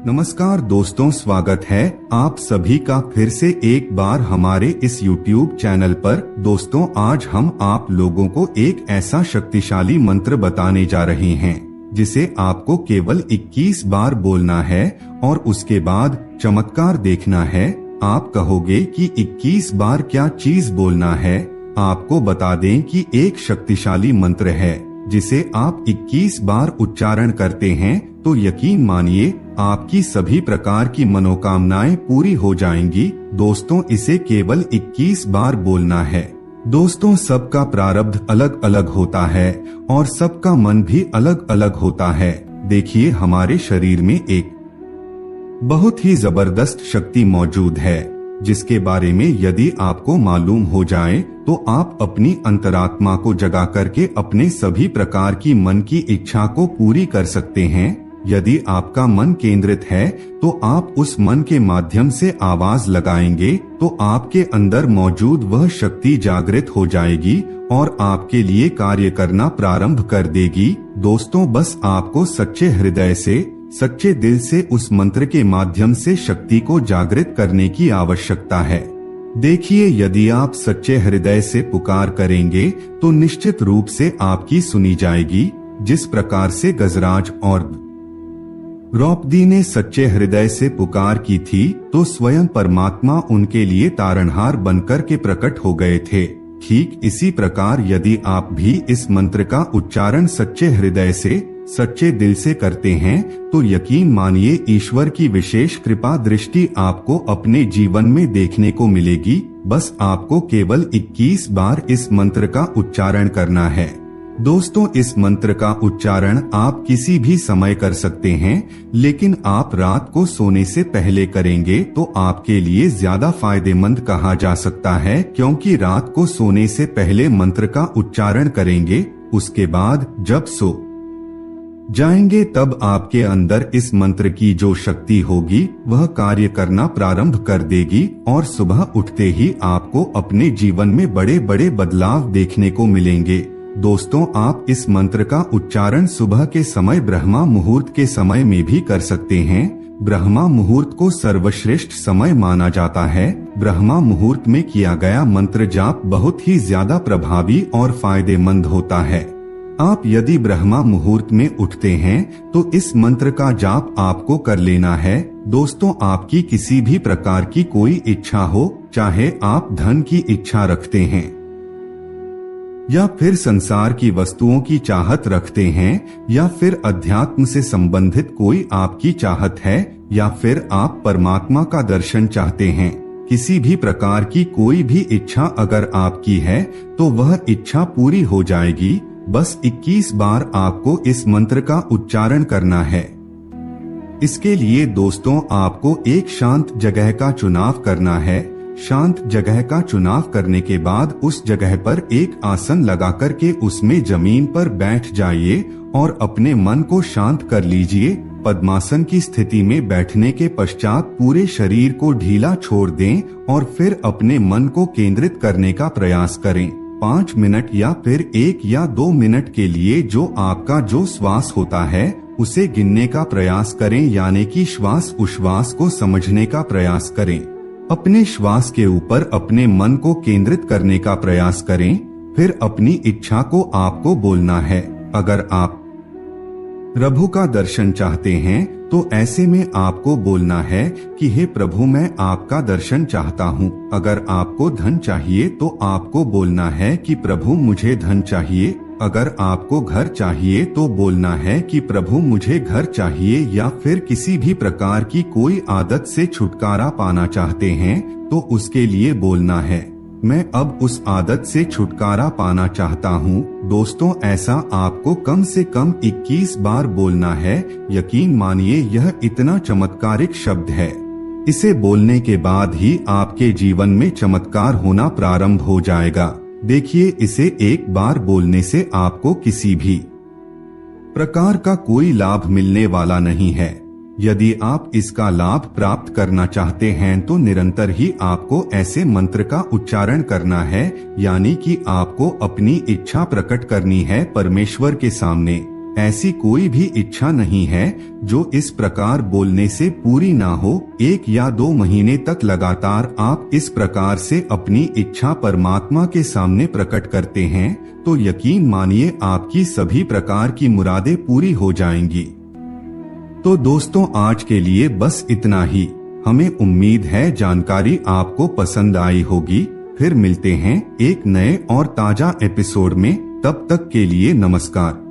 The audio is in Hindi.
नमस्कार दोस्तों, स्वागत है आप सभी का फिर से एक बार हमारे इस YouTube चैनल पर। दोस्तों, आज हम आप लोगों को एक ऐसा शक्तिशाली मंत्र बताने जा रहे हैं जिसे आपको केवल 21 बार बोलना है और उसके बाद चमत्कार देखना है। आप कहोगे कि 21 बार क्या चीज बोलना है? आपको बता दें कि एक शक्तिशाली मंत्र है जिसे आप 21 बार उच्चारण करते हैं तो यकीन मानिए आपकी सभी प्रकार की मनोकामनाएं पूरी हो जाएंगी। दोस्तों, इसे केवल 21 बार बोलना है। दोस्तों, सबका प्रारब्ध अलग अलग होता है और सबका मन भी अलग अलग होता है। देखिए, हमारे शरीर में एक बहुत ही जबरदस्त शक्ति मौजूद है जिसके बारे में यदि आपको मालूम हो जाए तो आप अपनी अंतरात्मा को जगा करके अपने सभी प्रकार की मन की इच्छा को पूरी कर सकते हैं। यदि आपका मन केंद्रित है तो आप उस मन के माध्यम से आवाज लगाएंगे तो आपके अंदर मौजूद वह शक्ति जागृत हो जाएगी और आपके लिए कार्य करना प्रारंभ कर देगी। दोस्तों, बस आपको सच्चे हृदय से, सच्चे दिल से उस मंत्र के माध्यम से शक्ति को जागृत करने की आवश्यकता है। देखिए, यदि आप सच्चे हृदय से पुकार करेंगे तो निश्चित रूप से आपकी सुनी जाएगी। जिस प्रकार से गजराज और द्रौपदी ने सच्चे हृदय से पुकार की थी तो स्वयं परमात्मा उनके लिए तारणहार बनकर के प्रकट हो गए थे। ठीक इसी प्रकार यदि आप भी इस मंत्र का उच्चारण सच्चे हृदय से, सच्चे दिल से करते हैं तो यकीन मानिए ईश्वर की विशेष कृपा दृष्टि आपको अपने जीवन में देखने को मिलेगी। बस आपको केवल 21 बार इस मंत्र का उच्चारण करना है। दोस्तों, इस मंत्र का उच्चारण आप किसी भी समय कर सकते हैं, लेकिन आप रात को सोने से पहले करेंगे तो आपके लिए ज्यादा फायदेमंद कहा जा सकता है, क्योंकि रात को सोने से पहले मंत्र का उच्चारण करेंगे, उसके बाद जब सो जाएंगे तब आपके अंदर इस मंत्र की जो शक्ति होगी वह कार्य करना प्रारंभ कर देगी और सुबह उठते ही आपको अपने जीवन में बड़े बड़े बदलाव देखने को मिलेंगे। दोस्तों, आप इस मंत्र का उच्चारण सुबह के समय ब्रह्मा मुहूर्त के समय में भी कर सकते हैं। ब्रह्मा मुहूर्त को सर्वश्रेष्ठ समय माना जाता है। ब्रह्मा मुहूर्त में किया गया मंत्र जाप बहुत ही ज्यादा प्रभावी और फायदेमंद होता है। आप यदि ब्रह्मा मुहूर्त में उठते हैं तो इस मंत्र का जाप आपको कर लेना है। दोस्तों, आपकी किसी भी प्रकार की कोई इच्छा हो, चाहे आप धन की इच्छा रखते हैं या फिर संसार की वस्तुओं की चाहत रखते हैं या फिर अध्यात्म से संबंधित कोई आपकी चाहत है या फिर आप परमात्मा का दर्शन चाहते हैं, किसी भी प्रकार की कोई भी इच्छा अगर आपकी है तो वह इच्छा पूरी हो जाएगी। बस 21 बार आपको इस मंत्र का उच्चारण करना है। इसके लिए दोस्तों, आपको एक शांत जगह का चुनाव करना है। शांत जगह का चुनाव करने के बाद उस जगह पर एक आसन लगा करके उसमें जमीन पर बैठ जाइए और अपने मन को शांत कर लीजिए। पद्मासन की स्थिति में बैठने के पश्चात पूरे शरीर को ढीला छोड़ दें और फिर अपने मन को केंद्रित करने का प्रयास करें। 5 मिनट या फिर 1 या 2 मिनट के लिए जो आपका जो श्वास होता है उसे गिनने का प्रयास करें, यानी कि श्वास उश्वास को समझने का प्रयास करें। अपने श्वास के ऊपर अपने मन को केंद्रित करने का प्रयास करें। फिर अपनी इच्छा को आपको बोलना है। अगर आप प्रभु का दर्शन चाहते हैं तो ऐसे में आपको बोलना है कि हे प्रभु, मैं आपका दर्शन चाहता हूँ। अगर आपको धन चाहिए तो आपको बोलना है कि प्रभु, मुझे धन चाहिए। अगर आपको घर चाहिए तो बोलना है कि प्रभु, मुझे घर चाहिए। या फिर किसी भी प्रकार की कोई आदत से छुटकारा पाना चाहते हैं तो उसके लिए बोलना है, मैं अब उस आदत से छुटकारा पाना चाहता हूँ। दोस्तों, ऐसा आपको कम से कम 21 बार बोलना है। यकीन मानिए, यह इतना चमत्कारिक शब्द है। इसे बोलने के बाद ही आपके जीवन में चमत्कार होना प्रारंभ हो जाएगा। देखिए, इसे एक बार बोलने से आपको किसी भी प्रकार का कोई लाभ मिलने वाला नहीं है। यदि आप इसका लाभ प्राप्त करना चाहते हैं तो निरंतर ही आपको ऐसे मंत्र का उच्चारण करना है, यानी कि आपको अपनी इच्छा प्रकट करनी है परमेश्वर के सामने। ऐसी कोई भी इच्छा नहीं है जो इस प्रकार बोलने से पूरी ना हो। 1 या 2 महीने तक लगातार आप इस प्रकार से अपनी इच्छा परमात्मा के सामने प्रकट करते हैं तो यकीन मानिए आपकी सभी प्रकार की मुरादें पूरी हो जाएंगी। तो दोस्तों आज के लिए बस इतना ही। हमें उम्मीद है जानकारी आपको पसंद आई होगी। फिर मिलते हैं एक नए और ताजा एपिसोड में। तब तक के लिए नमस्कार।